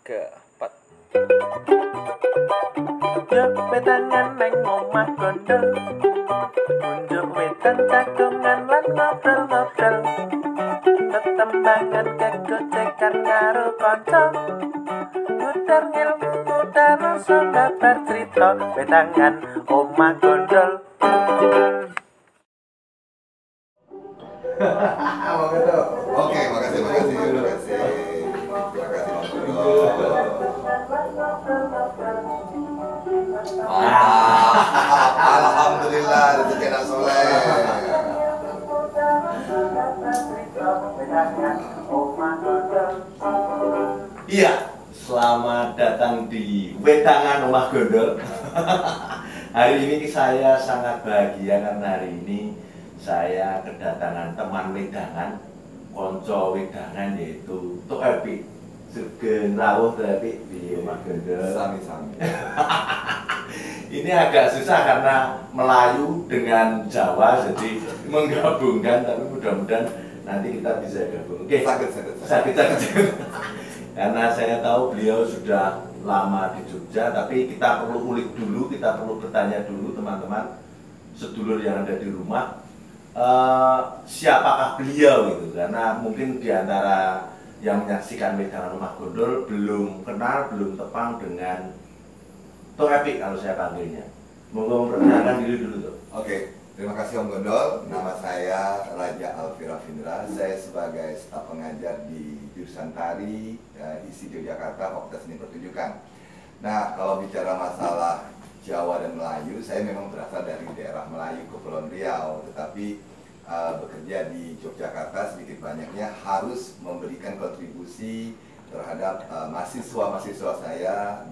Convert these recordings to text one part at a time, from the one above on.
keempat. Yo wedangan neng omah gondol, unjuk wedan cakungan lan ngobrol-ngobrol, tetembangan kegocekan karo kanca, muter ngilmu muter rasa babar cerita, wedangan omah gondol. Oke, makasih. Alhamdulillah, rezeki anak soleh. Iya, selamat datang di Wedangan Omah Gondol. Hari ini saya sangat bahagia karena hari ini saya kedatangan teman wedangan, konco wedangan yaitu Tok Epi. Sugeng rawuh Tok Epi di Omah Gondol. Sami-sami. Ini agak susah karena Melayu dengan Jawa, jadi menggabungkan, tapi mudah-mudahan nanti kita bisa gabung. Oke, sakit. Karena saya tahu beliau sudah lama di Jogja, tapi kita perlu ulik dulu, kita perlu bertanya dulu teman-teman sedulur yang ada di rumah, siapakah beliau gitu, karena mungkin diantara yang menyaksikan Wedangan Omah Gondol belum kenal, belum tepang dengan Tok Epi kalau saya panggilnya. Monggo memperkenalkan diri dulu Tok. Oke, terima kasih Om Gondol. Nama saya Raja Alfira Findra. Saya sebagai staf pengajar di jurusan tari ISI Yogyakarta, Fakultas Seni Pertunjukan. Nah, kalau bicara masalah Jawa dan Melayu, saya memang berasal dari daerah Melayu, Kepulauan Riau, tetapi bekerja di Yogyakarta sedikit banyaknya harus memberikan kontribusi terhadap mahasiswa saya,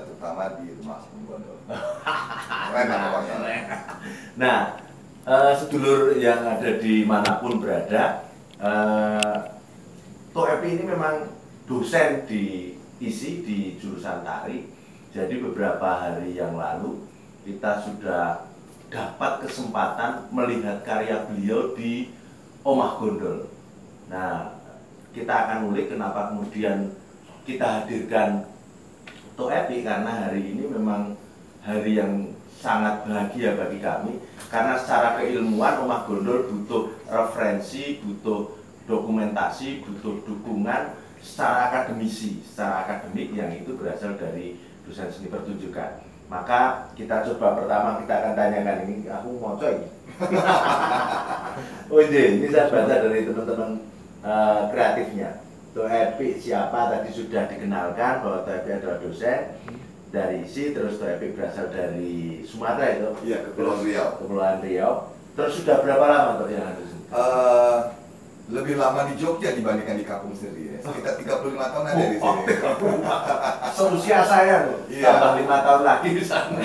terutama di rumah Om Gondol. Keren pokoknya. Nah, sedulur yang ada dimanapun berada, Tok Epi ini memang dosen di ISI di jurusan tari. Jadi beberapa hari yang lalu kita sudah dapat kesempatan melihat karya beliau di Omah Gondol. Nah, kita akan ngulik kenapa kemudian kita hadirkan Tok Epi, karena hari ini memang hari yang sangat bahagia bagi kami, karena secara keilmuan Omah Gondol butuh referensi, butuh dokumentasi, butuh dukungan secara akademik yang itu berasal dari dosen seni pertunjukan. Maka kita coba pertama kita akan tanyakan ini, aku mau coy. Oh ini saya baca dari teman-teman kreatifnya. Tok Epi siapa tadi sudah dikenalkan bahwa Tok Epi adalah dosen dari ISI, terus Tok Epi berasal dari Sumatera itu. Iya, Kepulauan Riau. Terus sudah berapa lama Tok yang ada di sini? Lebih lama di Jogja dibandingkan di kampung sendiri. Sekitar 35 tahun ada di sini. Seusia saya loh. Iya. Tambah 5 tahun lagi di sana.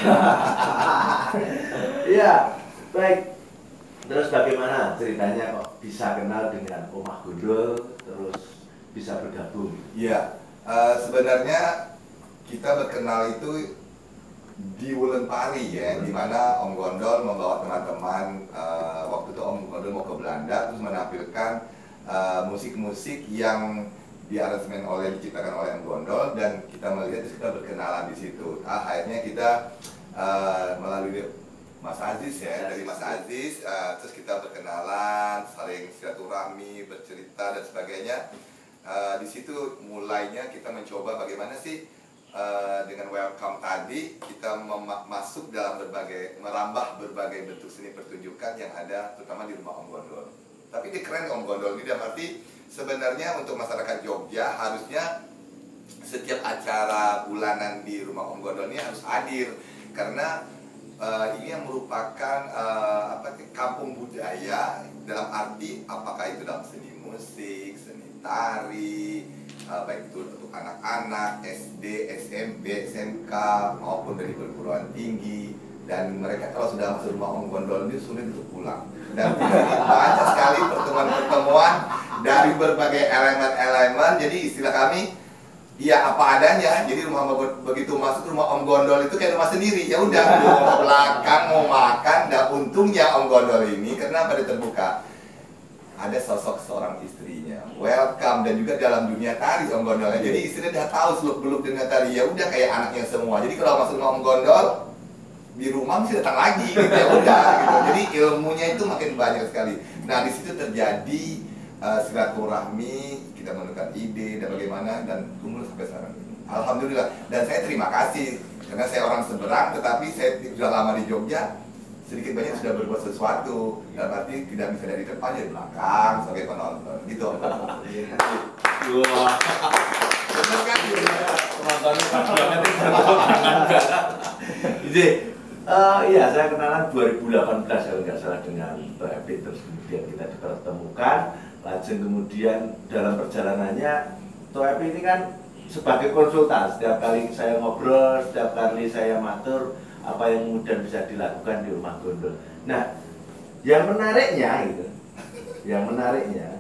Iya, baik. Terus bagaimana ceritanya kok bisa kenal dengan Omah Gondol, terus bisa bergabung? Iya, sebenarnya kita berkenal itu di Wulenpari ya, di mana Om Gondol membawa teman-teman, waktu itu Om Gondol mau ke Belanda terus menampilkan musik-musik yang diaransemen diciptakan oleh Om Gondol, dan kita melihat terus kita berkenalan di situ. Akhirnya kita melalui Mas Aziz ya, dari Mas Aziz, terus kita berkenalan, saling silaturahmi, bercerita dan sebagainya. Di situ mulainya kita mencoba bagaimana sih dengan welcome tadi kita masuk dalam merambah berbagai bentuk seni pertunjukan yang ada terutama di rumah Om Gondol. Tapi ini keren Om Gondol ini, dalam arti sebenarnya untuk masyarakat Jogja harusnya setiap acara bulanan di rumah Om Gondol ini harus hadir, karena ini yang merupakan kampung budaya, dalam arti apakah itu dalam seni musik, seni tari, baik itu untuk anak-anak SD, SMP, SMK maupun dari perguruan tinggi, dan mereka kalau sudah masuk rumah Om Gondol ini sulit untuk pulang, dan banyak sekali pertemuan-pertemuan dari berbagai elemen. Jadi istilah kami ya apa adanya. Jadi begitu masuk rumah Om Gondol itu kayak rumah sendiri. Ya udah, mau ke belakang, mau makan. Dan untungnya Om Gondol ini karena pada terbuka ada sosok seorang istrinya. welcome, dan juga dalam dunia tari Om Gondol. Jadi istilahnya udah tahu seluk-beluk dunia tari, ya udah kayak anaknya semua. Jadi kalau masuk Om Gondol di rumah mesti datang lagi gitu, ya udah gitu. Jadi ilmunya itu makin banyak sekali. Nah di situ terjadi silaturahmi, kita menentukan ide dan bagaimana, dan tumbuh sampai sekarang ini. Alhamdulillah, dan saya terima kasih karena saya orang seberang, tetapi saya sudah lama di Jogja, sedikit banyak sudah berbuat sesuatu. Dalam arti tidak bisa dari depan, dari belakang sebagai penonton gitu. Wah, Benar kan? Jadi, iya, saya kenalan 2018 kalau nggak salah dengan Pak Epi, terus kemudian kita dipertemukan, lanjut kemudian dalam perjalanannya Pak Epi ini kan sebagai konsultan, setiap kali saya ngobrol, setiap kali saya matur apa yang kemudian bisa dilakukan di Rumah Gondol. Nah, yang menariknya gitu, yang menariknya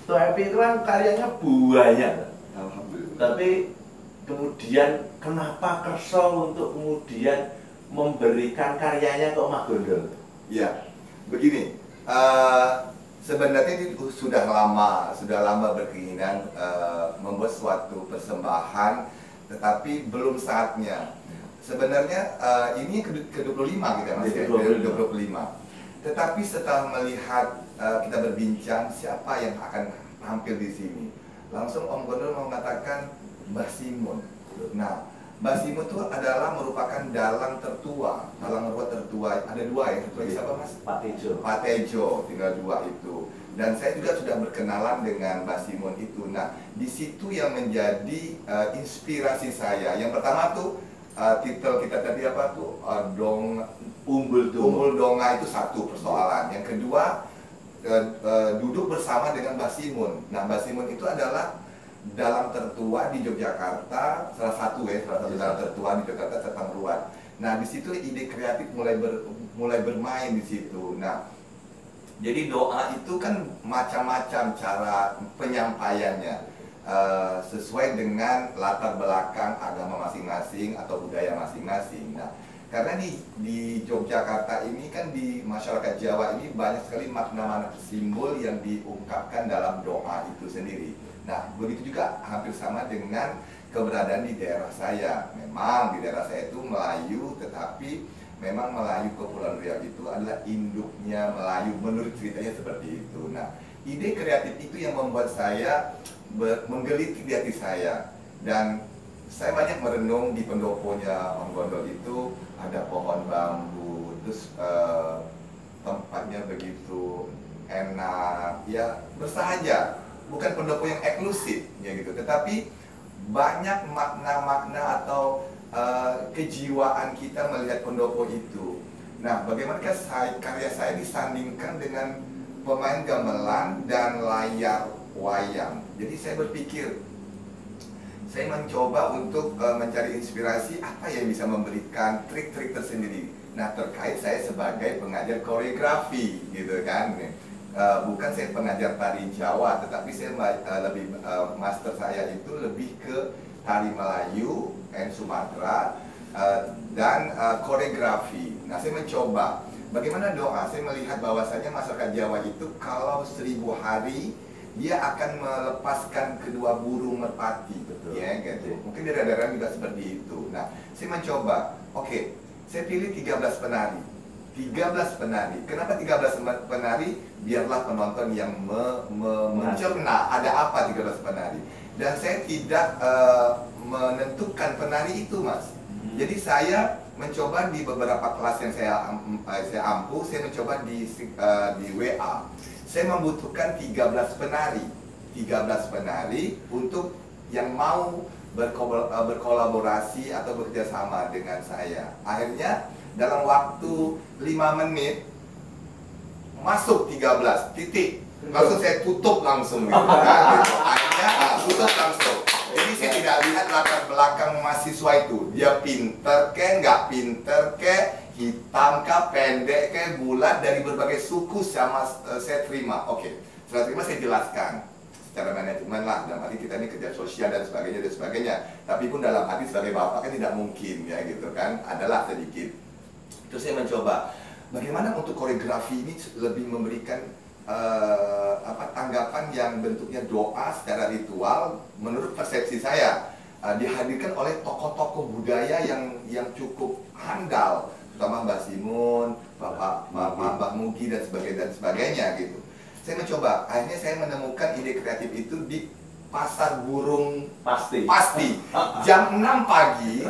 Pak Epi itu kan karyanya banyak, Alhamdulillah. tapi kemudian kenapa kerso untuk kemudian memberikan karyanya ke Rumah Gondol? Ya, begini. Sebenarnya ini sudah lama berkeinginan membuat suatu persembahan, tetapi belum saatnya. Sebenarnya ini ke-25 gitu ya Mas, ke-25. Tetapi setelah melihat kita berbincang siapa yang akan tampil di sini, langsung Om Gondol mengatakan Mbah Simun. Nah, Mbah Simun itu adalah merupakan dalang tertua. Dalang tertua ada dua ya, satu lagi siapa Mas? Pak Tejo. Pak Tejo, tinggal dua itu. Dan saya juga sudah berkenalan dengan Mbah Simun itu. Nah, di situ yang menjadi inspirasi saya. Yang pertama tuh titel kita tadi apa tuh? Umbul Donga itu satu persoalan. Yang kedua duduk bersama dengan Mbah Simun. Nah, Mbah Simun itu adalah dalang tertua di Yogyakarta, salah satu dalang tertua di Yogyakarta, Tetang Ruat. Nah, di situ ide kreatif mulai bermain di situ. Nah, jadi doa itu kan macam-macam cara penyampaiannya, sesuai dengan latar belakang agama masing-masing atau budaya masing-masing. Nah, karena di Yogyakarta ini kan, di masyarakat Jawa ini banyak sekali makna-makna simbol yang diungkapkan dalam doa itu sendiri. Nah, begitu juga hampir sama dengan keberadaan di daerah saya. Memang di daerah saya itu Melayu, tetapi memang Melayu Kepulauan Riau itu adalah induknya Melayu, menurut ceritanya seperti itu. Nah, ide kreatif itu yang membuat saya menggelitik di hati saya. Dan saya banyak merenung di pendoponya Om Gondol itu, ada pohon bambu, terus tempatnya begitu enak, ya bersahaja. Bukan pendopo yang eksklusif ya gitu, tetapi banyak makna-makna atau kejiwaan kita melihat pendopo itu. Nah, bagaimanakah karya saya disandingkan dengan pemain gamelan dan layar wayang? Jadi saya berpikir, saya mencoba untuk mencari inspirasi apa yang bisa memberikan trik-trik tersendiri. Nah, terkait saya sebagai pengajar koreografi gitu kan. Bukan saya pengajar tari Jawa, tetapi saya lebih master saya itu lebih ke tari Melayu dan Sumatera dan koreografi. Nah, saya mencoba bagaimana doa. Saya melihat bahwasanya masyarakat Jawa itu kalau 1000 hari dia akan melepaskan kedua burung merpati, betul ya gitu. Mungkin daerah-daerah juga seperti itu. Nah, saya mencoba. Oke, saya pilih 13 penari. 13 penari. Kenapa 13 penari? Biarlah penonton yang mencerna ada apa 13 penari. Dan saya tidak menentukan penari itu, Mas. Jadi saya mencoba di beberapa kelas yang saya ampuh, saya mencoba di WA. Saya membutuhkan 13 penari. 13 penari untuk yang mau berkolaborasi atau bekerjasama dengan saya. Akhirnya dalam waktu 5 menit masuk 13 titik, langsung saya tutup langsung gitu, kan, gitu. Akhirnya tutup langsung. Jadi saya tidak lihat latar belakang mahasiswa itu, dia pinter ke, nggak pinter ke, hitam kah, pendek ke, bulat, dari berbagai suku sama saya terima. Oke, setelah terima saya jelaskan secara manajemen lah, dalam arti kita ini kerja sosial dan sebagainya. Tapi pun dalam hati sebagai bapak kan tidak mungkin ya gitu kan, adalah sedikit. Terus saya mencoba bagaimana untuk koreografi ini lebih memberikan tanggapan yang bentuknya doa secara ritual menurut persepsi saya dihadirkan oleh tokoh-tokoh budaya yang cukup handal, terutama Mbah Simun, Mbah Mugi dan sebagainya gitu. Saya mencoba, akhirnya saya menemukan ide kreatif itu di pasar burung pasti. Jam 6 pagi,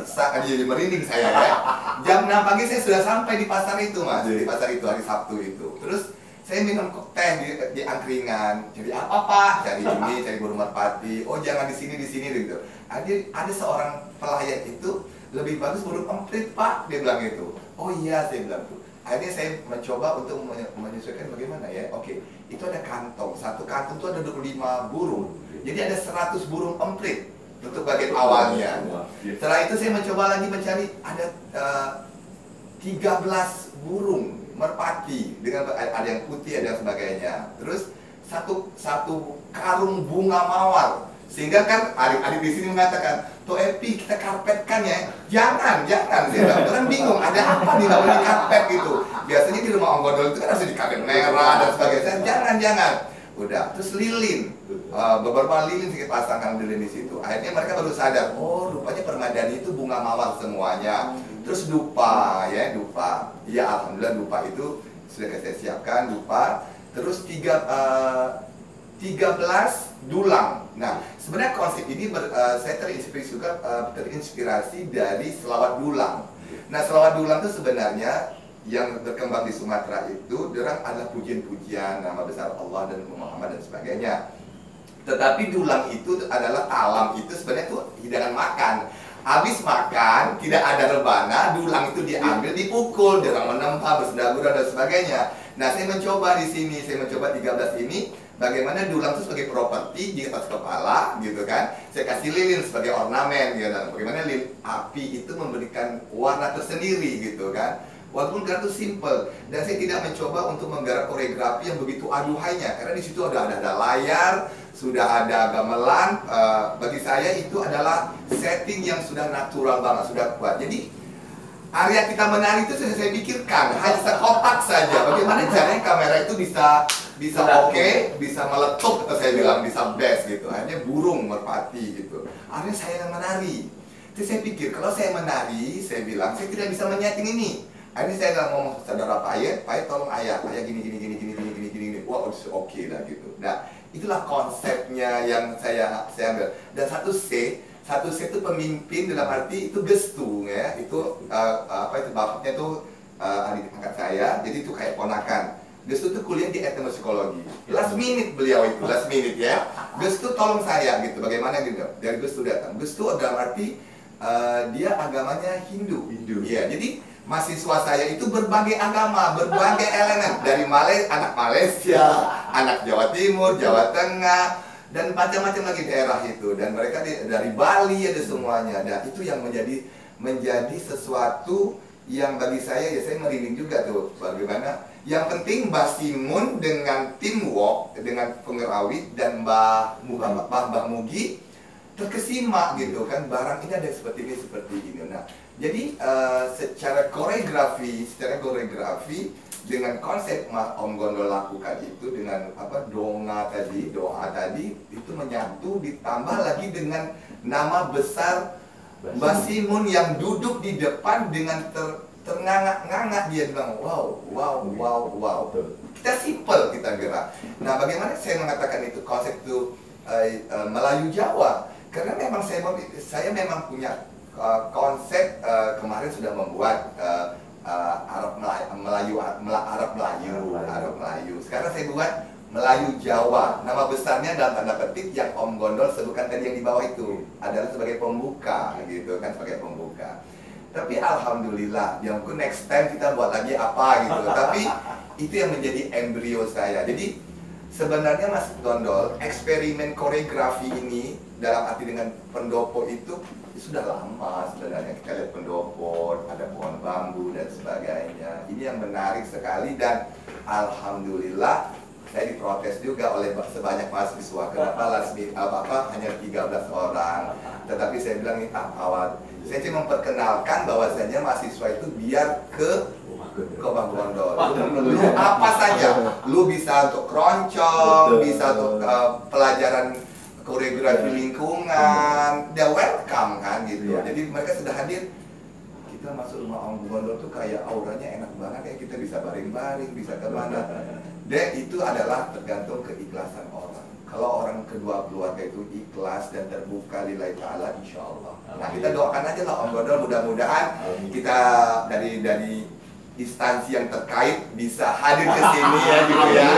jadi merinding saya ya. Jam 6 pagi saya sudah sampai di pasar itu, Mas. Di pasar itu hari Sabtu itu. Terus saya minum teh di angkringan. Jadi apa Pak? Cari ini, cari burung merpati. Oh jangan di sini gitu. Ada seorang pelayan itu lebih bagus burung emprit Pak, dia bilang gitu. Oh iya, saya bilang tuh. Akhirnya saya mencoba untuk menyesuaikan bagaimana ya. Oke, itu ada kantong. Satu kantong itu ada 25 burung. Jadi ada 100 burung emprit untuk bagian awalnya. Setelah itu saya mencoba lagi mencari ada 13 burung merpati dengan ada yang putih, ada yang sebagainya. Terus satu karung bunga mawar. Sehingga kan adik-adik di sini mengatakan, "Toh Epi, kita karpetkan ya." Jangan. Orang bingung, ada apa di dalam karpet gitu. Biasanya di rumah Om Gondol itu kan harus di karpet merah dan sebagainya. Jangan. Udah, terus lilin. Beberapa lilin kita pasangkan lilin di situ. Akhirnya mereka baru sadar, oh rupanya permadani itu bunga mawar semuanya. Terus dupa. Ya alhamdulillah dupa itu sudah saya siapkan dupa. Terus 13 dulang. Nah, sebenarnya konsep ini saya terinspirasi dari selawat dulang. Nah, selawat dulang itu sebenarnya yang berkembang di Sumatera itu, orang adalah pujian-pujian nama besar Allah dan Muhammad dan sebagainya. Tetapi dulang itu adalah talam, itu sebenarnya itu hidangan makan. Habis makan, tidak ada rebana, dulang itu diambil, dipukul, orang menempa, bersendagura dan sebagainya. Nah, saya mencoba di sini, saya mencoba 13 ini, bagaimana dulang itu sebagai properti di atas kepala, gitu kan. Saya kasih lilin sebagai ornamen, gitu. Bagaimana lilin api itu memberikan warna tersendiri, gitu kan. Walaupun itu simple, dan saya tidak mencoba untuk menggarap koreografi yang begitu aduhainya, karena di situ ada layar, sudah ada gamelan. Bagi saya itu adalah setting yang sudah natural banget, sudah kuat. Jadi area kita menari itu sudah saya pikirkan, hanya sekotak saja. Bagaimana caranya kamera itu bisa oke, bisa meletup, atau saya bilang bisa best gitu. Hanya burung merpati gitu. Akhirnya saya yang menari. Terus saya pikir kalau saya menari, saya bilang saya tidak bisa menyeting ini. Akhirnya saya ngomong saudara Payet tolong ayah gini. Wah, oke lah gitu. Nah, itulah konsepnya yang saya ambil. Dan satu C itu pemimpin dalam arti itu gestu ya. Itu bapaknya itu adik angkat saya. Jadi itu kayak ponakan. Gestu itu kuliah di etnomusikologi. Last minute beliau itu, last minute ya. Gestu tolong saya gitu. Bagaimana gitu? Dari Gestu datang. Gestu dalam arti dia agamanya Hindu. Iya, jadi mahasiswa saya itu berbagai agama, berbagai elemen. Dari anak Malaysia, anak Jawa Timur, Jawa Tengah, dan macam-macam lagi daerah itu. Dan mereka dari Bali ada semuanya. Dan itu yang menjadi sesuatu yang bagi saya, ya saya merinding juga tuh. Bagaimana? Yang penting Mbah Simun dengan teamwork, dengan Pengerawit dan Mbah Mugi terkesima gitu kan, barang ini ada seperti ini. Nah, jadi secara koreografi dengan konsep Om Gondol lakukan itu dengan doa tadi itu menyatu, ditambah lagi dengan nama besar Mbah Simun yang duduk di depan dengan ternganga-nganga, dia bilang wow. Kita simple, kita gerak. Nah, bagaimana saya mengatakan itu konsep itu Melayu Jawa? Karena memang saya memang punya konsep, kemarin sudah membuat Arab Melayu. Sekarang saya buat Melayu Jawa. Nama besarnya dalam tanda petik yang Om Gondol sebutkan tadi yang di bawah itu adalah sebagai pembuka, gitu kan, sebagai pembuka. Tapi alhamdulillah, yang next time kita buat lagi apa gitu. Tapi itu yang menjadi embrio saya. Jadi sebenarnya Mas Gondol, eksperimen koreografi ini dalam arti dengan pendopo itu sudah lama sebenarnya. Kita lihat pendopo, ada pohon bambu dan sebagainya. Ini yang menarik sekali dan alhamdulillah saya diprotes juga oleh sebanyak mahasiswa. Kenapa hanya 13 orang? Tetapi saya bilang ini awal. Saya cuma memperkenalkan bahwasanya mahasiswa itu biar ke kok Bang Gondol. Lu apa saja, lu bisa untuk keroncong, bisa untuk pelajaran koreografi lingkungan, dia welcome kan gitu. Jadi mereka sudah hadir. Kita masuk rumah Om Gondol tuh kayak auranya enak banget ya, kita bisa baring-baring, bisa kemana. Dan itu adalah tergantung keikhlasan orang. Kalau orang kedua keluarga itu ikhlas dan terbuka lillahi ta'ala, insya Allah. Nah kita doakan aja lah Om Gondol, mudah-mudahan kita dari instansi yang terkait bisa hadir ke sini ya gitu ya.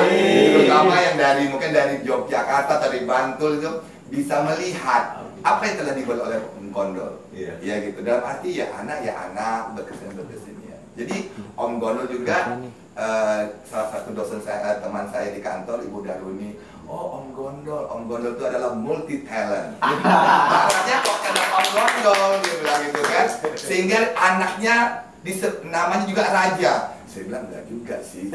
Terutama yang mungkin dari Yogyakarta, dari Bantul itu bisa melihat apa yang telah dibuat oleh Om Gondol. Ya gitu. Dalam arti ya anak, berkesan ya. Jadi Om Gondol juga salah satu dosen saya, teman saya di kantor, Ibu Daruni. Oh Om Gondol itu adalah multi talent. Makanya kok kena Om Gondol dia bilang gitu kan. Sehingga anaknya namanya juga Raja. Saya bilang enggak juga sih.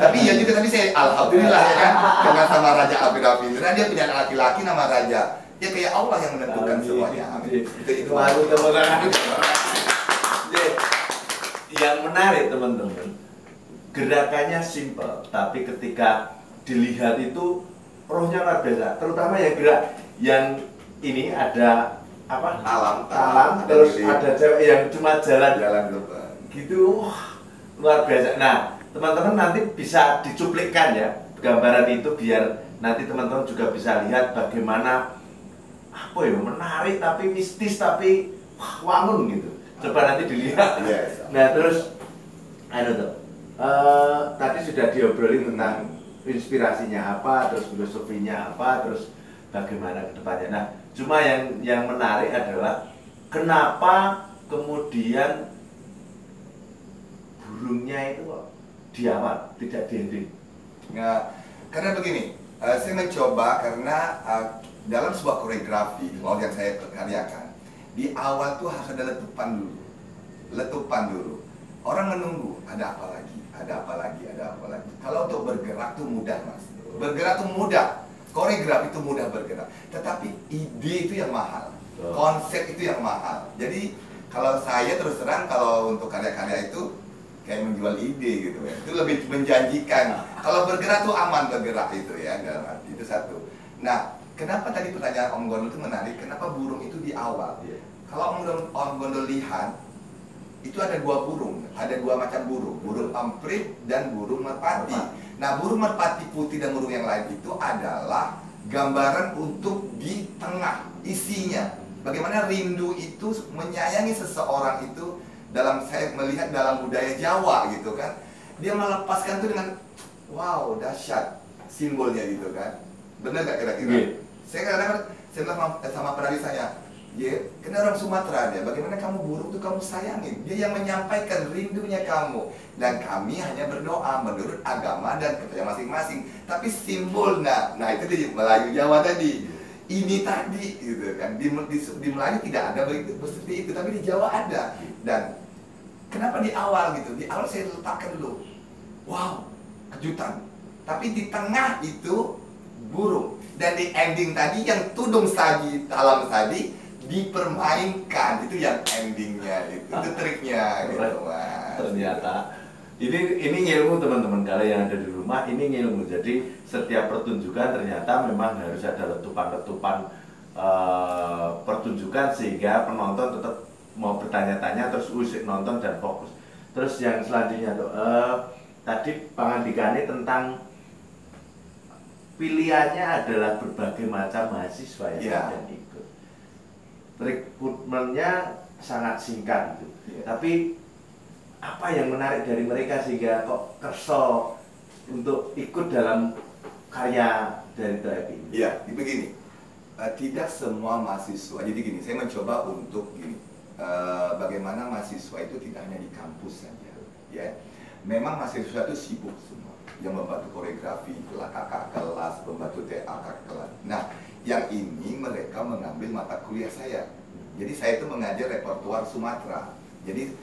Tapi ya juga, tapi saya alhamdulillah ya kan, dengan sama Raja Abirafindra dia punya anak laki-laki nama Raja. Ya kayak Allah yang menentukan semuanya. Amin. Itu teman-teman. Yang menarik teman-teman, gerakannya simpel, tapi ketika dilihat itu rohnya luar biasa. Terutama yang gerak yang ini ada apa? Alam, terus ada cewek yang cuma jalan gitu, wah, luar biasa. Nah, teman-teman nanti bisa dicuplikkan ya gambaran itu biar nanti teman-teman juga bisa lihat bagaimana apa ya, menarik tapi mistis tapi wah, wangun gitu. Coba nanti dilihat. Nah, terus tadi sudah diobrolin tentang inspirasinya apa, terus filosofinya apa, terus bagaimana ke depannya. Nah, cuma yang menarik adalah kenapa kemudian burungnya itu di awal, tidak di ending. Nah, karena begini, saya mencoba karena dalam sebuah koreografi yang saya karyakan, di awal tuh harus ada letupan dulu. Orang menunggu, ada apa lagi. Kalau untuk bergerak tuh mudah mas, bergerak tuh mudah, koreografi itu mudah bergerak. Tetapi ide itu yang mahal, konsep itu yang mahal. Jadi kalau saya terus terang kalau untuk karya-karya itu kayak menjual ide gitu ya, itu lebih menjanjikan. Kalau bergerak tuh aman bergerak itu ya, dalam arti itu satu. Nah, kenapa tadi pertanyaan Om Gondol itu menarik? Kenapa burung itu di awal? Kalau Om Gondol lihat, itu ada dua burung, ada dua macam burung emprit dan burung merpati. Nah, burung merpati putih dan burung yang lain itu adalah gambaran untuk di tengah isinya. Bagaimana rindu itu menyayangi seseorang itu saya melihat dalam budaya Jawa gitu kan. Dia melepaskan itu dengan wow, dahsyat simbolnya gitu kan. Benar gak kira-kira? Saya kadang-kadang sama penari saya, karena orang Sumatera dia, bagaimana kamu burung tuh kamu sayangin. Dia yang menyampaikan rindunya kamu. Dan kami hanya berdoa menurut agama dan kepercayaan masing-masing. Tapi simbol, nah itu di Melayu Jawa tadi. Ini tadi gitu kan. Di Melayu tidak ada begitu seperti itu, tapi di Jawa ada. Dan kenapa di awal gitu? Di awal saya letakkan dulu. Wow, kejutan. Tapi di tengah itu burung. Dan di ending tadi yang tudung sadi, talam sadi dipermainkan, itu yang endingnya itu triknya gitu mas. Ternyata ini ngilmu teman-teman, kalau yang ada di rumah ini ngilmu. Jadi setiap pertunjukan ternyata memang harus ada letupan-letupan pertunjukan sehingga penonton tetap mau bertanya-tanya, terus usik nonton dan fokus. Terus yang selanjutnya tuh tadi Pangandikane tentang pilihannya adalah berbagai macam mahasiswa yang ikut. Rekrutmennya sangat singkat gitu. Tapi apa yang menarik dari mereka sehingga kok kerso untuk ikut dalam karya dari TOEP ini? Iya, begini. Tidak semua mahasiswa. Jadi gini, saya mencoba untuk gini. Bagaimana mahasiswa itu tidak hanya di kampus saja, ya. Memang mahasiswa itu sibuk semua. Yang membantu koreografi, kakak kelas, membantu TA kakak kelas. Nah, yang ini mereka mengambil mata kuliah saya. Jadi saya itu mengajar repertuar Sumatera. Jadi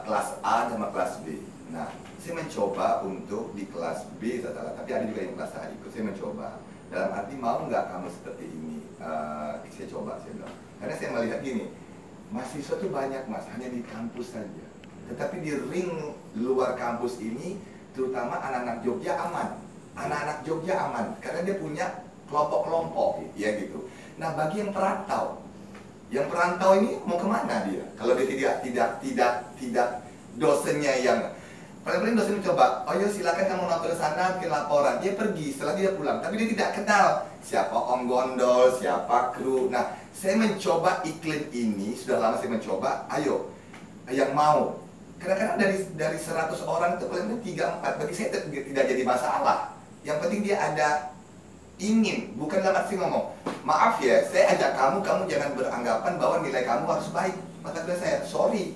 kelas A sama kelas B. Nah, saya mencoba untuk di kelas B, tapi ada juga yang kelas A ikut. Saya mencoba. Dalam arti mau nggak kamu seperti ini? Saya bilang. Karena saya melihat gini, mahasiswa itu banyak mas, hanya di kampus saja. Tetapi di ring luar kampus ini, terutama anak-anak Jogja aman. Anak-anak Jogja aman, karena dia punya kelompok-kelompok, ya gitu. Nah, bagi yang perantau ini mau kemana dia? Kalau dia tidak dosennya yang paling dosen mencoba, oh ya silakan kamu nonton ke sana, bikin laporan. Dia pergi, setelah dia pulang, tapi dia tidak kenal siapa Om Gondol, siapa kru. Nah, saya mencoba iklim ini, sudah lama saya mencoba, ayo, yang mau. Kadang-kadang dari 100 orang itu paling 3-4, bagi saya tidak jadi masalah. Yang penting dia ada ingin, bukan dalam arti ngomong, maaf ya, saya ajak kamu jangan beranggapan bahwa nilai kamu harus baik. Kata saya, sorry,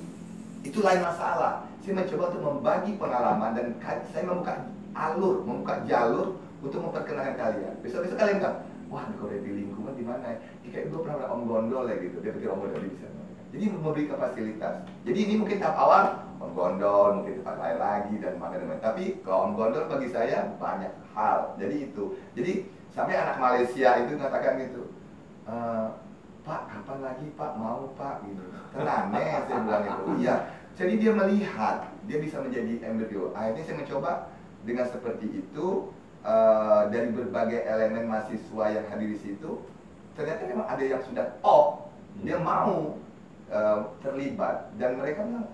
itu lain masalah. Saya mencoba untuk membagi pengalaman dan saya membuka jalur untuk memperkenalkan kalian. Besok-besok kalian bilang, wah kalau di lingkungan di mana? Kayak gue pernah Om Gondol ya gitu. Dia pikir Om Gondol bisa. Jadi memberikan fasilitas. Jadi ini mungkin tahap awal Om Gondol, mungkin tempat lain lagi dan macam-macam. Tapi kalau Om Gondol bagi saya banyak hal. Jadi itu. Jadi sampai anak Malaysia itu mengatakan gitu. Pak, kapan lagi Pak? Mau Pak? Gitu. Tenang, saya bilang itu. Iya. Jadi dia melihat, dia bisa menjadi embrio. Akhirnya saya mencoba dengan seperti itu, dari berbagai elemen mahasiswa yang hadir di situ, ternyata memang ada yang sudah top, dia mau terlibat, dan mereka bilang,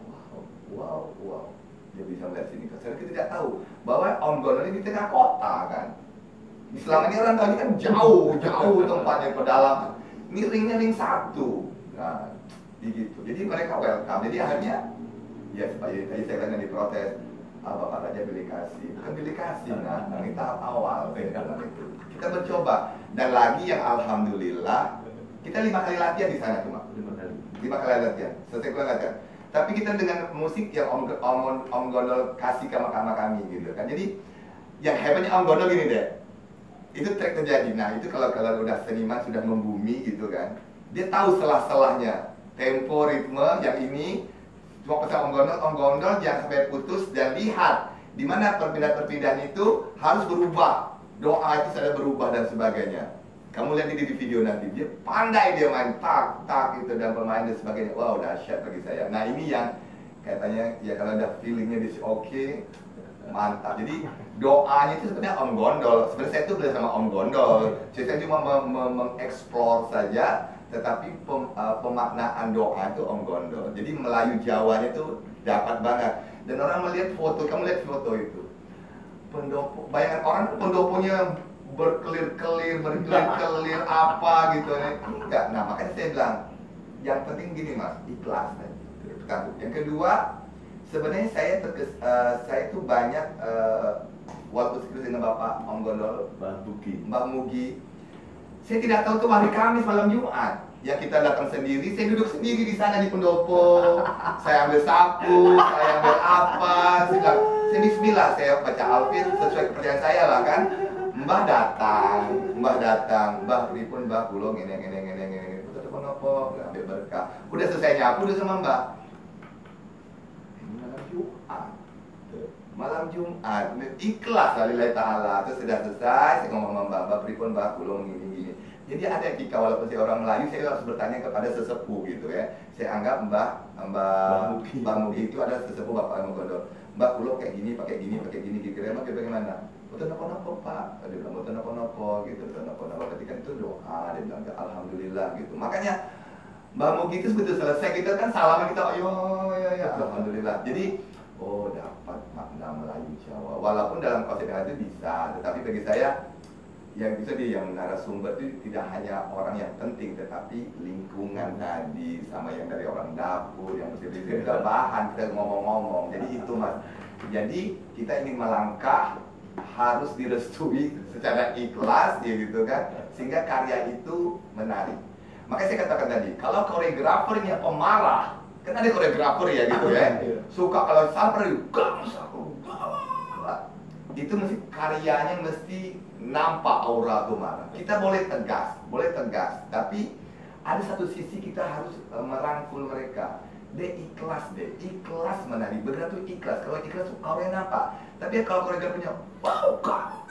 wow, dia bisa melihat sini. Karena kita tidak tahu bahwa Om Gondol ini di tengah kota kan. Selama ini orang tahu ini kan jauh tempatnya ke dalam. Ini ringnya ring 1. Nah, gitu. Jadi mereka welcome. Jadi akhirnya ya seperti tadi saya katakan diprotes, Bapak Raja bilik kasih, bukan bilik kasih, nah ini tahap awal dalam itu. Kita mencoba, dan lagi yang alhamdulillah kita 5 kali latihan di sana cuma 5 kali latihan, selesai latihan. Tapi kita dengan musik yang Om Gondol kasih ke kami gitu kan. Jadi yang hebatnya Om Gondol gini deh, itu track terjadi. Nah itu kalau udah seniman sudah membumi gitu kan, dia tahu selah-selahnya, tempo, ritme, yang ini. Cuma pesan Om Gondol jangan sampai putus, dan lihat di mana perpindahan-perpindahan itu harus berubah. Doa itu sudah berubah dan sebagainya. Kamu lihat di video nanti, dia pandai dia main tak gitu dan pemain dan sebagainya. Wow, dahsyat bagi saya. Nah ini yang katanya ya kalau ada feelingnya di oke, mantap. Jadi doanya itu sebenarnya Om Gondol. Sebenarnya saya itu belajar sama Om Gondol. Saya cuma mengeksplor saja. Tetapi pemaknaan doa itu Om Gondol. Jadi Melayu Jawanya itu dapat banget. Dan orang melihat foto, kamu lihat foto itu. Pendopo, bayangan orang kan pendoponya berkelir-kelir apa gitu. Enggak. Nah makanya saya bilang, yang penting gini mas, ikhlas. Yang kedua, sebenarnya saya itu banyak waktu diskusi dengan Bapak Om Gondol, Mbak Mugi. Saya tidak tahu tuh hari Kamis malam Jumat. Ya kita datang sendiri, saya duduk sendiri di sana di pendopo. Saya ambil sapu, saya ambil apa, saya bismillah, saya baca Alfir sesuai kepercayaan saya lah kan. Mbah datang, Mbah pripun Mbah kulong ini. Kita pendopo, ambil berkah. Udah selesai nyapu udah sama Mbah. Malam Jumat, ikhlas lillahi ta'ala. Terus sudah selesai, saya ngomong sama Mbak pripun Mbak kulung gini. Jadi ada etika, walaupun saya orang Melayu, saya harus bertanya kepada sesepuh gitu ya. Saya anggap Mbak Mugi itu ada sesepuh Bapak Om Gondol. Mbak kulung kayak gini, pakai gini, kira-kira Mbak bagaimana? Betul nopo Pak, dia bilang betul nopo gitu, betul nopo. Ketika itu doa, dia bilang alhamdulillah gitu. Makanya Mbak Mugi itu begitu selesai kita kan salaman kita, ya alhamdulillah. Jadi dapat makna Melayu Jawa. Walaupun dalam konsep yang itu bisa, tetapi bagi saya yang bisa yang narasumber itu tidak hanya orang yang penting, tetapi lingkungan tadi sama yang dari orang dapur yang mesti kita bahan, kita ngomong-ngomong. Jadi itu mas. Jadi kita ingin melangkah harus direstui secara ikhlas ya gitu kan, sehingga karya itu menarik. Makanya saya katakan tadi, kalau koreografernya pemarah, kan ada koreografer ya gitu ya, suka kalau sampai itu mesti karyanya mesti nampak aura tuh marah. Kita boleh tegas, tapi ada satu sisi kita harus merangkul mereka. Ikhlas menari, benar tuh ikhlas. Kalau ikhlas tuh auranya apa? Tapi kalau koreografernya wow kan,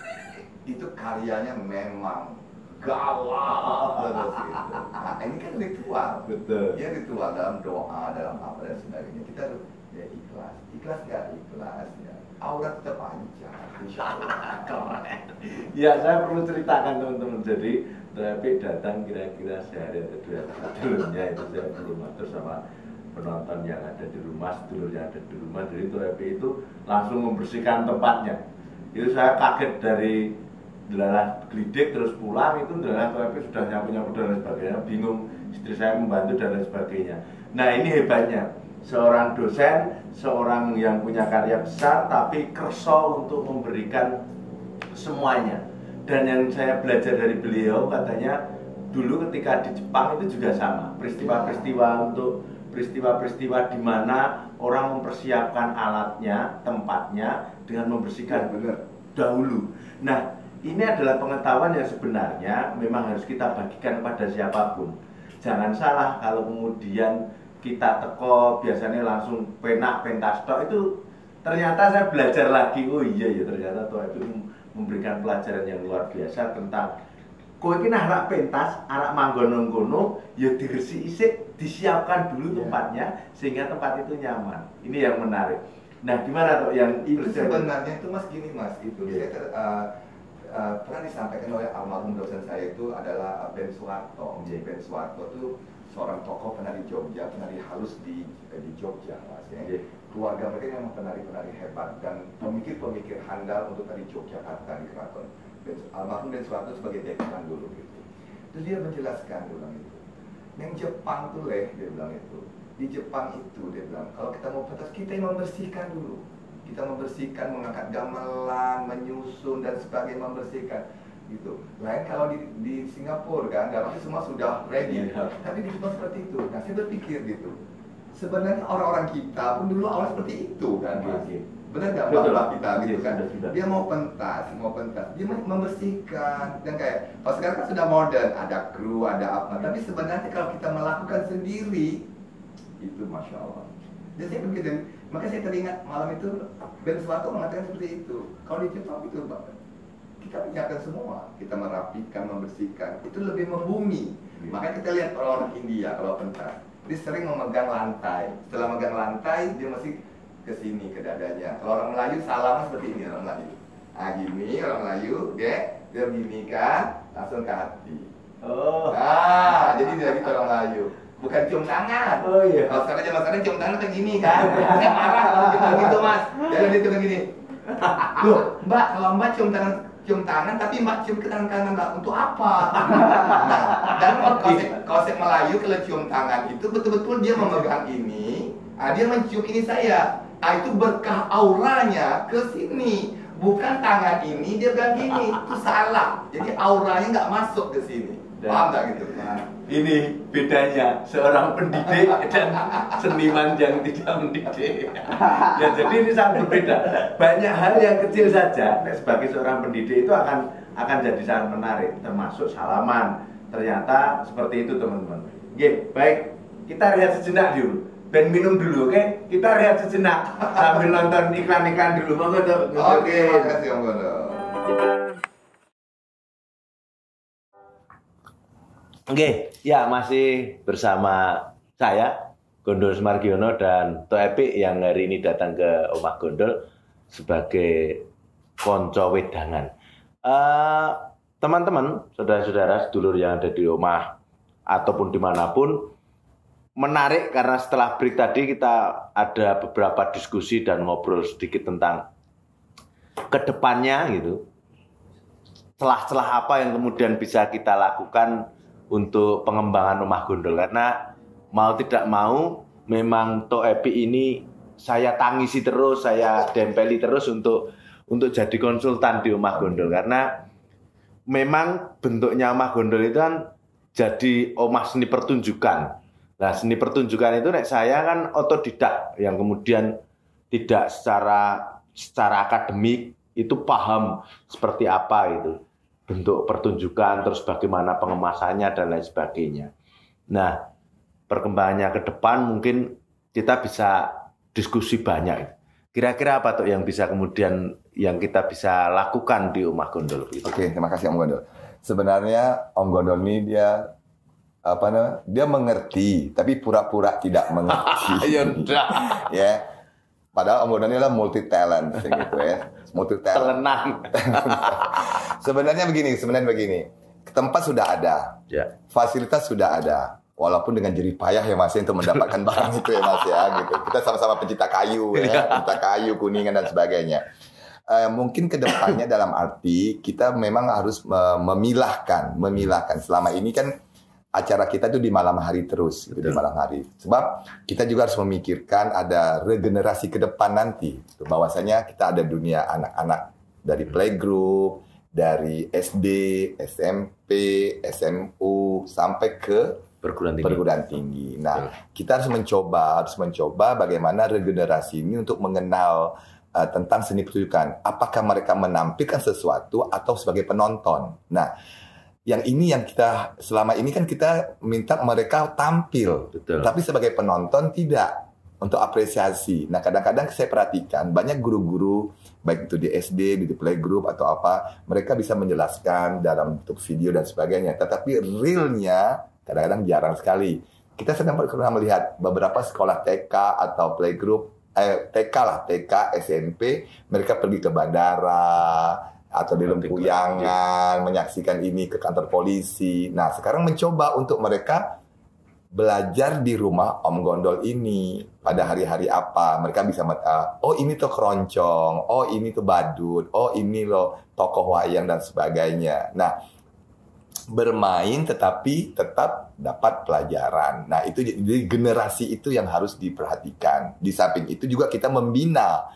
itu karyanya memang galak terus gitu. Nah ini kan ritual, betul. Ya ritual dalam doa, dalam apa dan sebagainya. Kita Ya ikhlas, ikhlas nggak ikhlas ya. Aurat tetap panjang, insya Allah. Ya saya perlu ceritakan teman-teman. Jadi Toepi datang kira-kira sehari atau 2 hari sebelumnya itu saya belum atur sama penonton yang ada di rumah, sedulur yang ada di rumah. Jadi Toepi itu langsung membersihkan tempatnya. Itu saya kaget dari delalah gelidik terus pulang itu delalah Toepi sudah nyapu-nyapu dan lain sebagainya, bingung, istri saya membantu dan lain sebagainya. Nah ini hebatnya seorang dosen, seorang yang punya karya besar tapi kerso untuk memberikan semuanya. Dan yang saya belajar dari beliau katanya dulu ketika di Jepang itu juga sama, peristiwa-peristiwa untuk peristiwa-peristiwa di mana orang mempersiapkan alatnya, tempatnya dengan membersihkan dahulu. Nah, ini adalah pengetahuan yang sebenarnya memang harus kita bagikan pada siapapun. Jangan salah kalau kemudian kita teko biasanya langsung penak pentas tok, itu ternyata saya belajar lagi. Oh iya ya, ternyata toh itu memberikan pelajaran yang luar biasa tentang kowe iki nak rak pentas, arak manggon kono, ya diresiki isik, disiapkan dulu tempatnya sehingga tempat itu nyaman. Ini yang menarik. Nah, gimana tuh yang itu sebenarnya itu Mas gini Mas, itu saya pernah disampaikan oleh almarhum dosen saya itu adalah Ben Suwarto. Ben Suwarto itu seorang tokoh penari Jogja, penari halus di Jogja Mas ya. Keluarga mereka memang penari-penari hebat dan pemikir-pemikir handal untuk tari Yogyakarta di keraton. Almarhum Ben Suwarto sebagai dekan dulu gitu. Terus dia menjelaskan, dia bilang itu, yang Jepang tuh dia bilang itu. Di Jepang itu dia bilang, kalau kita mau pentas kita yang membersihkan dulu. Kita membersihkan, mengangkat gamelan, menyusun dan sebagainya, membersihkan gitu. Lain kalau di Singapura kan, gamelan semua sudah ready. Tapi di Jepang seperti itu. Nah saya berpikir gitu. Sebenarnya orang-orang kita pun dulu awal seperti itu kan, benar nggak bapak kita gitu kan? Dia mau pentas, dia membersihkan dan kayak, kalau sekarang kan sudah modern, ada kru, ada apa. Tapi sebenarnya kalau kita melakukan sendiri, itu masya Allah. Dan saya pikir, makanya saya teringat malam itu Ben Suwarto mengatakan seperti itu. Kalau di Jepang itu kita menyiapkan semua, kita merapikan, membersihkan, itu lebih membumi. Makanya kita lihat orang-orang India kalau pentas. Dia sering memegang lantai. Setelah memegang lantai, dia masih ke sini, ke dadanya. Kalau orang Melayu, salaman seperti ini orang Melayu. Ah gini, orang Melayu, dia begini kan, langsung ke hati. Oh. Nah, jadi dia gitu orang Melayu. Bukan cium tangan. Oh iya. Kalau sekarang zaman sekarang cium tangan kayak gini kan. Saya marah kalau cium gitu Mas. Jangan dia cium gini. Loh, Mbak, kalau Mbak cium tangan tapi Mbak cium ke tangan kanan Mbak, untuk apa? Nah, dan konsep Melayu kalau cium tangan itu betul-betul dia memegang ini, dia mencium ini saya. Nah, itu berkah auranya ke sini. Bukan tangan ini dia pegang gini, itu salah. Jadi auranya nggak masuk ke sini. Paham nggak gitu? Ini bedanya seorang pendidik dan seniman yang tidak mendidik. Ya, jadi ini sangat berbeda. Banyak hal yang kecil saja sebagai seorang pendidik itu akan jadi sangat menarik, termasuk salaman. Ternyata seperti itu teman-teman. Oke, baik, kita lihat sejenak dulu. Ben minum dulu, oke? Kita lihat sejenak sambil nonton iklan-iklan dulu. Monggo tuh. Oke, makasih Om Gondo. Oke, ya masih bersama saya Gondol Sumargiono dan Toepi yang hari ini datang ke Omah Gondol sebagai konco wedangan. Teman-teman, saudara-saudara, sedulur yang ada di rumah ataupun dimanapun, menarik karena setelah break tadi kita ada beberapa diskusi dan ngobrol sedikit tentang kedepannya gitu. Celah-celah apa yang kemudian bisa kita lakukan untuk pengembangan Omah Gondol, karena mau tidak mau memang Toepi ini saya tangisi terus, saya dempeli terus untuk jadi konsultan di Omah Gondol, karena memang bentuknya Omah Gondol itu kan jadi omah seni pertunjukan. Nah, seni pertunjukan itu saya kan otodidak yang kemudian tidak secara akademik itu paham seperti apa itu bentuk pertunjukan, terus bagaimana pengemasannya dan lain sebagainya. Nah, perkembangannya ke depan mungkin kita bisa diskusi banyak. Kira-kira apa tuh yang bisa kemudian yang kita bisa lakukan di Omah Gondol? Gitu. Oke, terima kasih Om Gondol. Sebenarnya Om Gondol ini dia mengerti, tapi pura-pura tidak mengerti. Ya udah. Ya, Padahal Om Gondol ini adalah multi talent gitu ya. Multi talent. Telenang. Sebenarnya begini. Tempat sudah ada. Ya. Fasilitas sudah ada. Walaupun dengan jerih payah ya Mas untuk mendapatkan barang itu ya Mas ya gitu. Kita sama-sama pencinta kayu ya, pencinta kayu, kuningan dan sebagainya. Mungkin kedepannya dalam arti kita memang harus memilahkan. Selama ini kan acara kita tuh di malam hari terus, gitu, di malam hari. Sebab kita juga harus memikirkan ada regenerasi ke depan nanti. Bahwasanya kita ada dunia anak-anak dari playgroup, dari SD, SMP, SMU sampai ke perguruan tinggi. Nah, kita harus mencoba bagaimana regenerasi ini untuk mengenal tentang seni pertunjukan. Apakah mereka menampilkan sesuatu atau sebagai penonton? Nah, yang kita selama ini kan kita minta mereka tampil, tapi sebagai penonton tidak, untuk apresiasi. Nah, kadang-kadang saya perhatikan banyak guru-guru baik itu di SD, di playgroup atau apa, mereka bisa menjelaskan dalam bentuk video dan sebagainya. Tetapi realnya kadang-kadang jarang sekali. Kita sedang pernah melihat beberapa sekolah TK atau playgroup, TK, SMP, mereka pergi ke bandara atau di Lempuyangan, menyaksikan ini ke kantor polisi. Nah, sekarang mencoba untuk mereka belajar di rumah Om Gondol ini pada hari-hari apa. Mereka bisa, oh ini tuh keroncong, oh ini tuh badut, oh ini loh tokoh wayang dan sebagainya. Nah, bermain tetapi tetap dapat pelajaran. Nah, itu jadi generasi itu yang harus diperhatikan. Di samping itu juga kita membina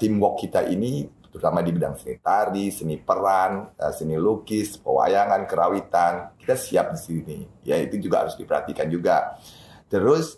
teamwork kita ini, terutama di bidang seni tari, seni peran, seni lukis, pewayangan, kerawitan. Kita siap di sini. Ya, itu juga harus diperhatikan juga. Terus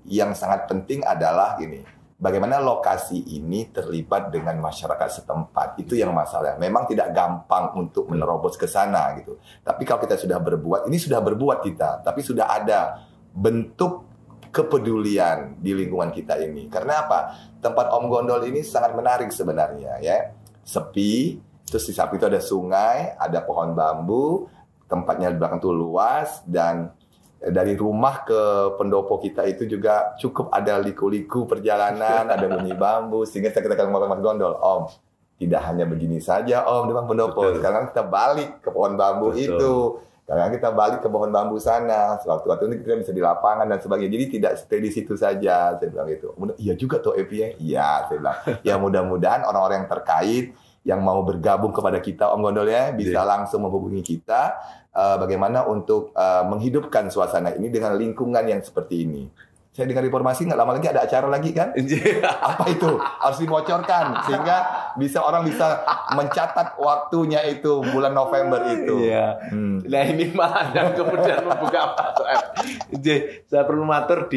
yang sangat penting adalah gini, bagaimana lokasi ini terlibat dengan masyarakat setempat. Itu yang masalah. Memang tidak gampang untuk menerobos ke sana gitu. Tapi kalau kita sudah berbuat, ini sudah berbuat kita, tapi sudah ada bentuk kepedulian di lingkungan kita ini. Karena apa? Tempat Om Gondol ini sangat menarik sebenarnya ya. Sepi, terus di samping itu ada sungai, ada pohon bambu, tempatnya di belakang itu luas, dan dari rumah ke pendopo kita itu juga cukup ada liku-liku perjalanan, ada bunyi bambu, sehingga saya katakan sama Mas Gondol, Om, tidak hanya begini saja Om di depan pendopo. Sekarang kita balik ke pohon bambu itu. Karena kita balik ke pohon bambu sana, sewaktu-waktu ini kita bisa di lapangan dan sebagainya. Jadi tidak stay di situ saja, saya bilang gitu. Iya juga tuh Epi ya. Iya, saya bilang. Ya mudah-mudahan orang-orang yang terkait yang mau bergabung kepada kita Om Gondol ya bisa langsung menghubungi kita bagaimana untuk menghidupkan suasana ini dengan lingkungan yang seperti ini. Saya dengar informasi nggak lama lagi ada acara lagi kan? Apa itu? Harus dibocorkan sehingga orang bisa mencatat waktunya itu bulan November itu. Iya. Nah ini malah yang kemudian membuka Pak Ep. Saya perlu matur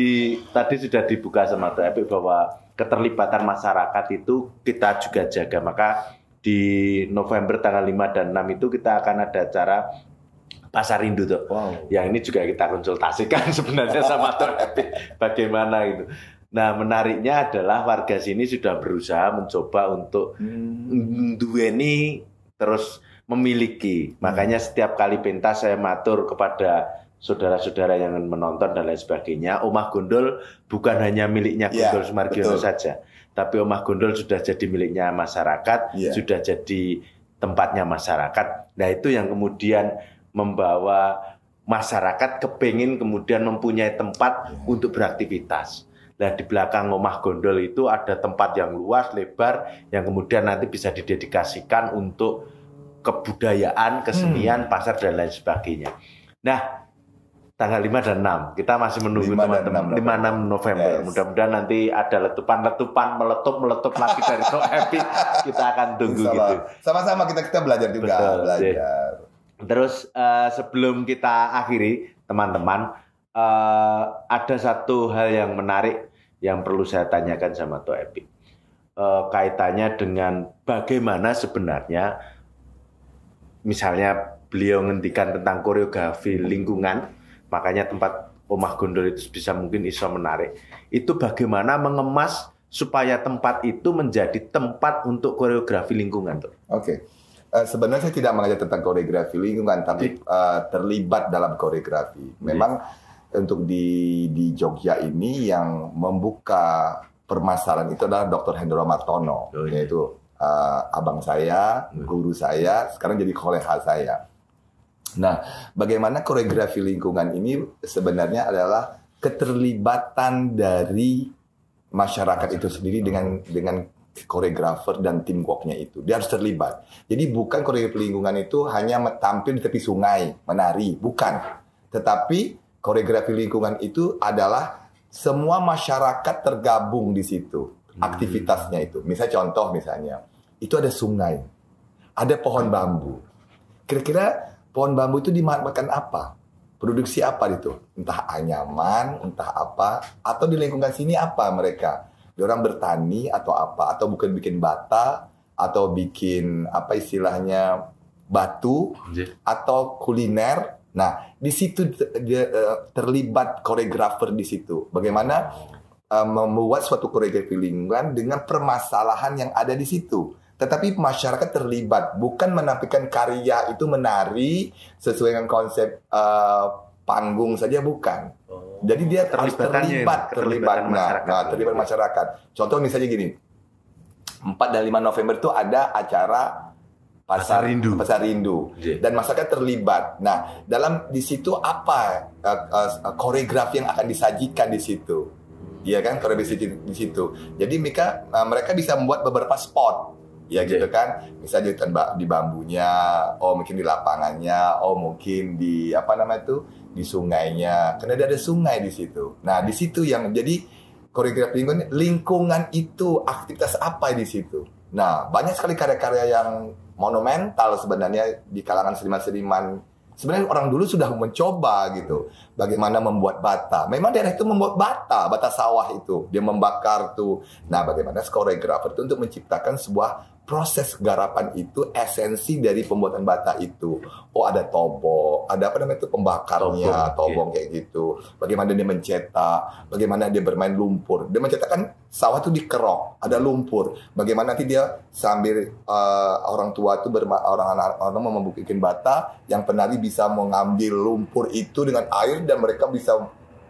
tadi sudah dibuka sama Pak Ep bahwa keterlibatan masyarakat itu kita juga jaga. Maka di November tanggal 5 dan 6 itu kita akan ada acara Pasar Rindu tuh. Wow. Yang ini juga kita konsultasikan sebenarnya sama Tor Epi bagaimana gitu. Nah, menariknya adalah warga sini sudah berusaha mencoba untuk duweni terus memiliki. Makanya setiap kali pentas saya matur kepada saudara-saudara yang menonton dan lain sebagainya, Omah Gondol bukan hanya miliknya Gondol Sumargiono saja, tapi Omah Gondol sudah jadi miliknya masyarakat, sudah jadi tempatnya masyarakat. Nah, itu yang kemudian membawa masyarakat kepingin kemudian mempunyai tempat untuk beraktivitas. Nah, di belakang Omah Gondol itu ada tempat yang luas, lebar, yang kemudian nanti bisa didedikasikan untuk kebudayaan, kesenian, pasar, dan lain sebagainya. Nah, tanggal 5 dan 6, kita masih menunggu teman-teman 5-6 November. Mudah-mudahan nanti ada letupan, meletup lagi dari Tok Epi. Kita akan tunggu gitu. Sama-sama kita belajar juga. Betul, terus sebelum kita akhiri, teman-teman, ada satu hal yang menarik yang perlu saya tanyakan sama Tok Epi. Kaitannya dengan bagaimana sebenarnya, misalnya beliau ngendikan tentang koreografi lingkungan, makanya tempat Omah Gondol itu bisa mungkin iso menarik. Itu bagaimana mengemas supaya tempat itu menjadi tempat untuk koreografi lingkungan, tuh. Oke. Sebenarnya saya tidak mengajar tentang koreografi lingkungan, tapi terlibat dalam koreografi. Memang untuk di Jogja ini yang membuka permasalahan itu adalah Dr. Hendro Martono, yaitu abang saya, guru saya, sekarang jadi kolega saya. Nah, bagaimana koreografi lingkungan ini sebenarnya adalah keterlibatan dari masyarakat itu sendiri dengan koreografer dan tim worknya itu. Dia harus terlibat. Jadi bukan koreografi lingkungan itu hanya tampil di tepi sungai, menari, bukan. Tetapi koreografi lingkungan itu adalah semua masyarakat tergabung di situ, aktivitasnya itu. Misalnya, itu ada sungai, ada pohon bambu. Kira-kira pohon bambu itu dimanfaatkan apa? Produksi apa itu? Entah anyaman, entah apa, atau di lingkungan sini apa mereka? Diorang bertani atau apa? Atau bukan bikin bata, atau bikin apa istilahnya batu, atau kuliner. Nah, di situ terlibat koreografer di situ. Bagaimana membuat suatu koreografi lingkungan dengan permasalahan yang ada di situ. Tetapi masyarakat terlibat, bukan menampilkan karya itu menari sesuai dengan konsep panggung saja, bukan. Jadi dia harus terlibat masyarakat. Contoh misalnya gini, 4 dan 5 November itu ada acara Pasar Rindu. Dan masyarakat terlibat. Nah, di situ apa koreografi yang akan disajikan di situ? Iya kan, koreografi di situ. Jadi mereka bisa membuat beberapa spot. Ya gitu kan. Misalnya di bambunya, mungkin di lapangannya, mungkin di di sungainya. Karena ada sungai di situ. Nah, di situ yang jadi koreografi lingkungan itu aktivitas apa di situ. Nah, banyak sekali karya-karya yang monumental sebenarnya di kalangan seniman-seniman. Sebenarnya orang dulu sudah mencoba gitu. Bagaimana membuat bata. Memang daerah itu membuat bata sawah itu. Dia membakar tuh. Nah, bagaimana koreografer itu untuk menciptakan sebuah proses garapan itu, esensi dari pembuatan bata itu. Ada tobok, ada pembakarnya, tobong kayak gitu. Bagaimana dia mencetak, bagaimana dia bermain lumpur. Dia mencetak kan sawah itu dikerok, ada lumpur. Bagaimana nanti dia sambil orang tua itu orang mau membuat bata, yang penari bisa mengambil lumpur itu dengan air dan mereka bisa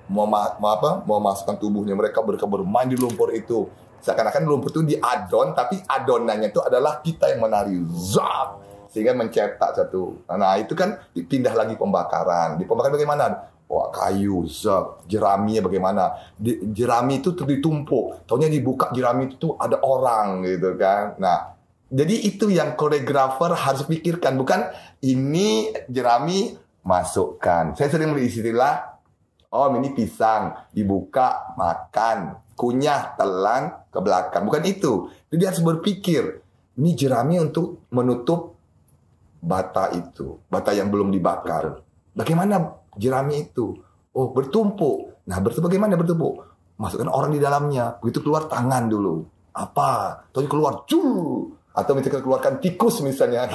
memasukkan tubuhnya, mereka bermain di lumpur itu. Seakan-akan lumpur itu diadon, tapi adonannya itu adalah kita yang menari, zap, sehingga mencetak satu. Nah, itu kan dipindah lagi pembakaran. Di pembakaran bagaimana? Kayu, zap, jeraminya bagaimana? Jerami itu ditumpuk, taunya dibuka jerami itu ada orang gitu kan. Nah, jadi itu yang koreografer harus pikirkan, bukan ini jerami masukkan. Saya sering beri istilah, ini pisang, dibuka, makan, kunyah, telan ke belakang. Bukan itu. Jadi dia harus berpikir, ini jerami untuk menutup bata itu. Bata yang belum dibakar. Bagaimana jerami itu? Bertumpuk. Nah, bagaimana bertumpuk? Masukkan orang di dalamnya. Begitu keluar tangan dulu. Apa? Atau keluar, atau misalnya keluarkan tikus misalnya.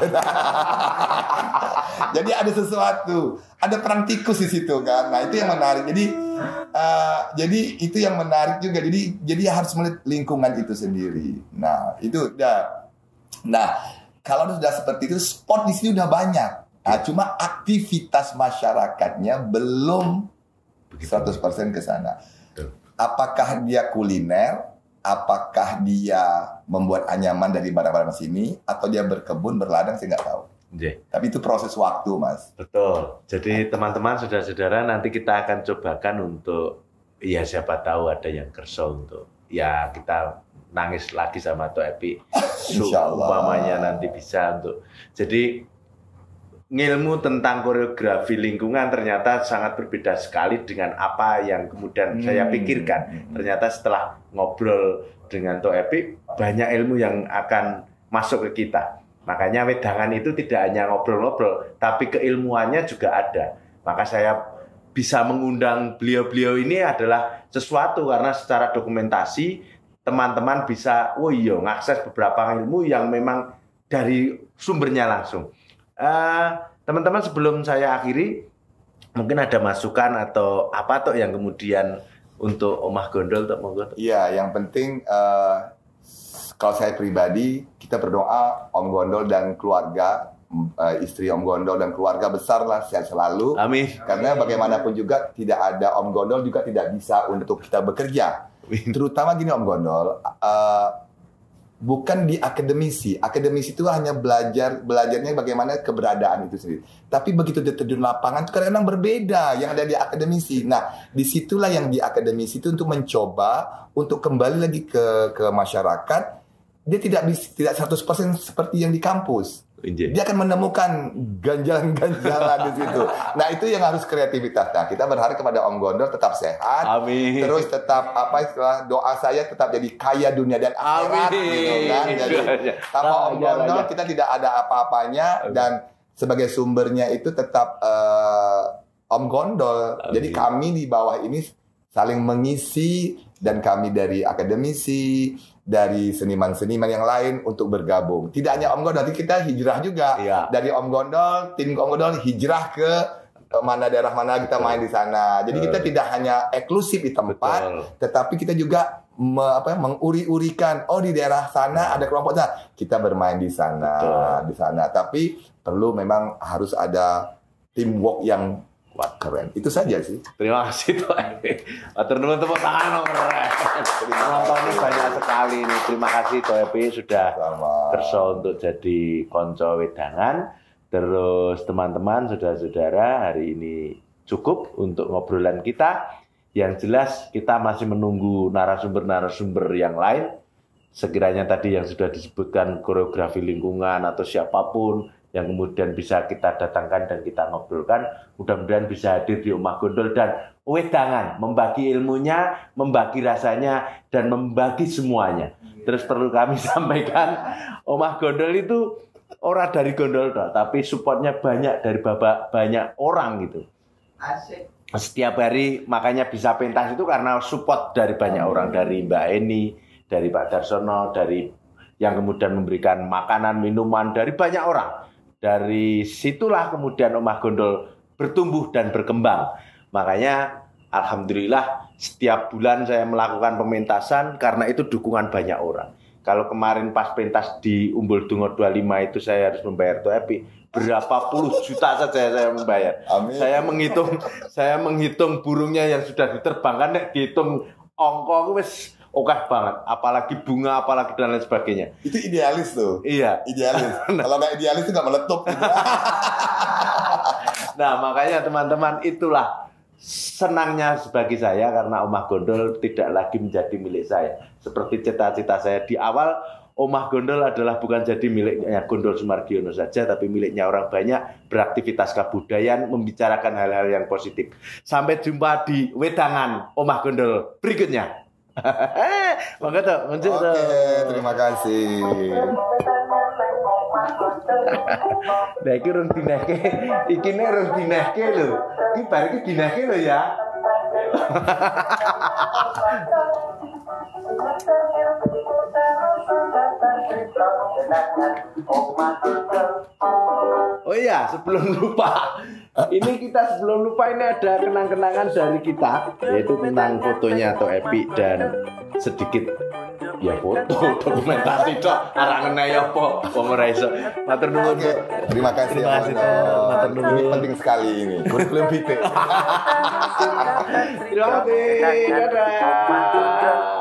Jadi ada sesuatu, ada perang tikus di situ kan. Nah, itu yang menarik. Jadi itu yang menarik juga. Jadi harus melihat lingkungan itu sendiri. Nah, itu udah. Nah, kalau sudah seperti itu, sport di sini udah banyak. Nah, cuma aktivitas masyarakatnya belum 100% ke sana. Apakah dia kuliner? Apakah dia membuat anyaman dari barang-barang sini, atau dia berkebun, berladang, saya nggak tahu. Tapi itu proses waktu, Mas. Betul. Jadi teman-teman, saudara-saudara, nanti kita akan cobakan untuk, ya siapa tahu ada yang kerso untuk, ya kita nangis lagi sama Tok Epi. Umpamanya nanti bisa untuk. Jadi ilmu tentang koreografi lingkungan ternyata sangat berbeda sekali dengan apa yang kemudian saya pikirkan. Ternyata setelah ngobrol dengan Tok Epi, banyak ilmu yang akan masuk ke kita. Makanya wedangan itu tidak hanya ngobrol-ngobrol, tapi keilmuannya juga ada. Maka saya bisa mengundang beliau-beliau ini adalah sesuatu karena secara dokumentasi teman-teman bisa ngakses beberapa ilmu yang memang dari sumbernya langsung. Teman-teman, sebelum saya akhiri, mungkin ada masukan atau apa toh yang kemudian untuk Omah Gondol Tok monggo. Iya, yang penting kalau saya pribadi, kita berdoa Om Gondol dan keluarga istri Om Gondol dan keluarga besar lah sehat selalu. Amin. Karena bagaimanapun juga tidak ada Om Gondol juga tidak bisa untuk kita bekerja. Terutama gini Om Gondol, bukan di akademisi. Akademisi itu hanya belajarnya bagaimana keberadaan itu sendiri. Tapi begitu dia terjun lapangan itu kadang-kadang berbeda yang ada di akademisi. Nah, disitulah yang di akademisi itu untuk mencoba untuk kembali lagi ke masyarakat. Dia tidak 100% seperti yang di kampus. Dia akan menemukan ganjalan-ganjalan di situ. Nah, itu yang harus kreativitas. Nah, kita berharap kepada Om Gondol tetap sehat. Amin. Terus tetap doa saya tetap jadi kaya dunia dan akhirat. Amin. Gitu kan. Jadi tanpa Om Gondol kita tidak ada apa-apanya. Dan sebagai sumbernya itu tetap Om Gondol. Amin. Jadi kami di bawah ini saling mengisi, dan kami dari akademisi, dari seniman-seniman yang lain untuk bergabung. Tidak hanya Om Gondol, nanti kita hijrah juga. Iya. Dari Om Gondol, tim Om Gondol hijrah ke mana daerah mana kita main di sana. Jadi kita tidak hanya eksklusif di tempat, tetapi kita juga menguri-urikan. Oh, di daerah sana ada kelompoknya, kita bermain di sana, di sana. Tapi perlu memang harus ada teamwork yang keren. Itu saja sih. Terima kasih Tok Epi. Matur nuwun tepuk tangan penonton banyak sekali nih. Terima kasih Tok Epi sudah kerso untuk jadi konco wedangan. Terus teman-teman, saudara-saudara, hari ini cukup untuk ngobrolan kita. Yang jelas kita masih menunggu narasumber-narasumber yang lain. Sekiranya tadi yang sudah disebutkan koreografi lingkungan atau siapapun yang kemudian bisa kita datangkan dan kita ngobrolkan, mudah-mudahan bisa hadir di Omah Gondol dan wedangan, membagi ilmunya, membagi rasanya, dan membagi semuanya. Terus perlu kami sampaikan, Omah Gondol itu orang dari Gondol, tapi supportnya banyak dari banyak orang gitu. Asik. Setiap hari makanya bisa pentas itu karena support dari banyak orang, dari Mbak Eni, dari Pak Darsono, dari yang kemudian memberikan makanan, minuman, dari banyak orang. Dari situlah kemudian Omah Gondol bertumbuh dan berkembang. Makanya alhamdulillah setiap bulan saya melakukan pementasan karena itu dukungan banyak orang. Kalau kemarin pas pentas di Umbul Dungo 25 itu saya harus membayar Tok Epi berapa puluh juta saja saya membayar. Amin. Saya menghitung burungnya yang sudah diterbangkan, dihitung ongkong wis oke banget, apalagi bunga, apalagi dan lain sebagainya. Itu idealis tuh. Iya. Idealis. Kalau nggak idealis itu nggak meletup. Nah, makanya teman-teman, itulah senangnya bagi saya karena Omah Gondol tidak lagi menjadi milik saya. Seperti cita-cita saya di awal, Omah Gondol adalah bukan jadi miliknya Gondol Sumargiono saja, tapi miliknya orang banyak, beraktivitas kebudayaan, membicarakan hal-hal yang positif. Sampai jumpa di wedangan Omah Gondol berikutnya. Monggo to, ngunjuk to. Oke, terima kasih. Nah, iki urung dinehke. Iki nek urung dinehke lho. Iki bar iki dinehke lho ya. Oh iya, sebelum lupa. Ini kita sebelum lupa ini ada kenang-kenangan dari kita, yaitu tentang fotonya Tok Epi dan sedikit ya foto dokumentasi Tok arang ngene ya apa wong ora iso. Matur nuwun. Terima kasih. Matur nuwun. Ini penting sekali ini. Kurikulum vitae. Terima kasih. Dadah.